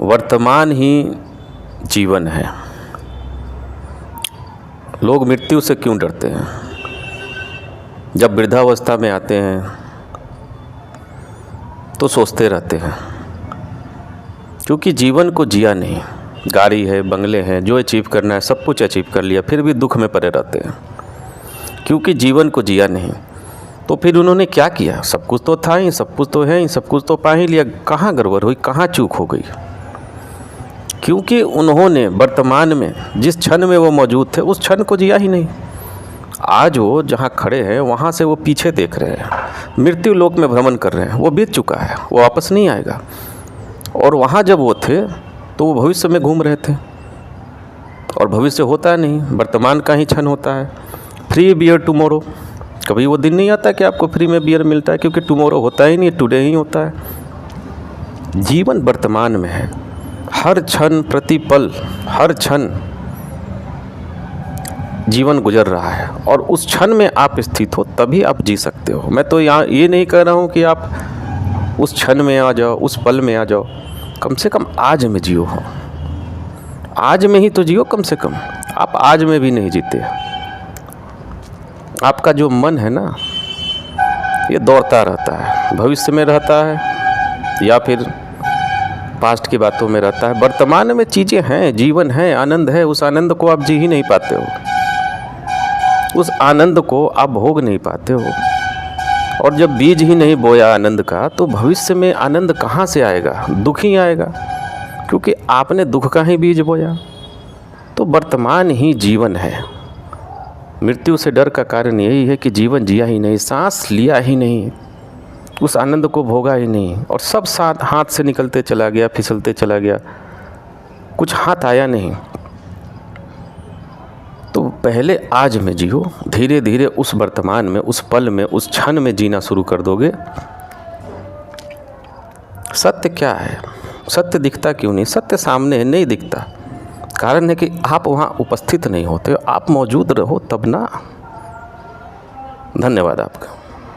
वर्तमान ही जीवन है। लोग मृत्यु से क्यों डरते हैं? जब वृद्धावस्था में आते हैं तो सोचते रहते हैं, क्योंकि जीवन को जिया नहीं। गाड़ी है, बंगले हैं, जो अचीव करना है सब कुछ अचीव कर लिया, फिर भी दुख में पड़े रहते हैं, क्योंकि जीवन को जिया नहीं। तो फिर उन्होंने क्या किया? सब कुछ तो था ही, सब कुछ तो है ही, सब कुछ तो पा ही लिया, कहाँ गड़बड़ हुई, कहाँ चूक हो गई? क्योंकि उन्होंने वर्तमान में जिस क्षण में वो मौजूद थे उस क्षण को जिया ही नहीं। आज वो जहाँ खड़े हैं वहाँ से वो पीछे देख रहे हैं, मृत्यु लोक में भ्रमण कर रहे हैं। वो बीत चुका है, वो वापस नहीं आएगा। और वहाँ जब वो थे तो वो भविष्य में घूम रहे थे, और भविष्य होता नहीं, वर्तमान का ही क्षण होता है। फ्री बियर टुमारो, कभी वो दिन नहीं आता कि आपको फ्री में बियर मिलता है, क्योंकि टुमारो होता ही नहीं, टुडे ही होता है। जीवन वर्तमान में है, हर क्षण प्रतिपल, हर क्षण जीवन गुजर रहा है, और उस क्षण में आप स्थित हो तभी आप जी सकते हो। मैं तो यहाँ ये नहीं कह रहा हूँ कि आप उस क्षण में आ जाओ, उस पल में आ जाओ, कम से कम आज में जियो। हो आज में ही तो जियो कम से कम। आप आज में भी नहीं जीते। आपका जो मन है ना, ये दौड़ता रहता है, भविष्य में रहता है या फिर पास्ट की बातों में रहता है। वर्तमान में चीज़ें हैं, जीवन है, आनंद है, उस आनंद को आप जी ही नहीं पाते हो, उस आनंद को आप भोग नहीं पाते हो। और जब बीज ही नहीं बोया आनंद का, तो भविष्य में आनंद कहाँ से आएगा? दुख ही आएगा, क्योंकि आपने दुख का ही बीज बोया। तो वर्तमान ही जीवन है। मृत्यु से डर का कारण यही है कि जीवन जिया ही नहीं, सांस लिया ही नहीं, उस आनंद को भोगा ही नहीं, और सब साथ हाथ से निकलते चला गया, फिसलते चला गया, कुछ हाथ आया नहीं। तो पहले आज में जियो, धीरे धीरे उस वर्तमान में, उस पल में, उस क्षण में जीना शुरू कर दोगे। सत्य क्या है? सत्य दिखता क्यों नहीं? सत्य सामने है, नहीं दिखता। कारण है कि आप वहाँ उपस्थित नहीं होते, आप मौजूद रहो तब ना। धन्यवाद आपका।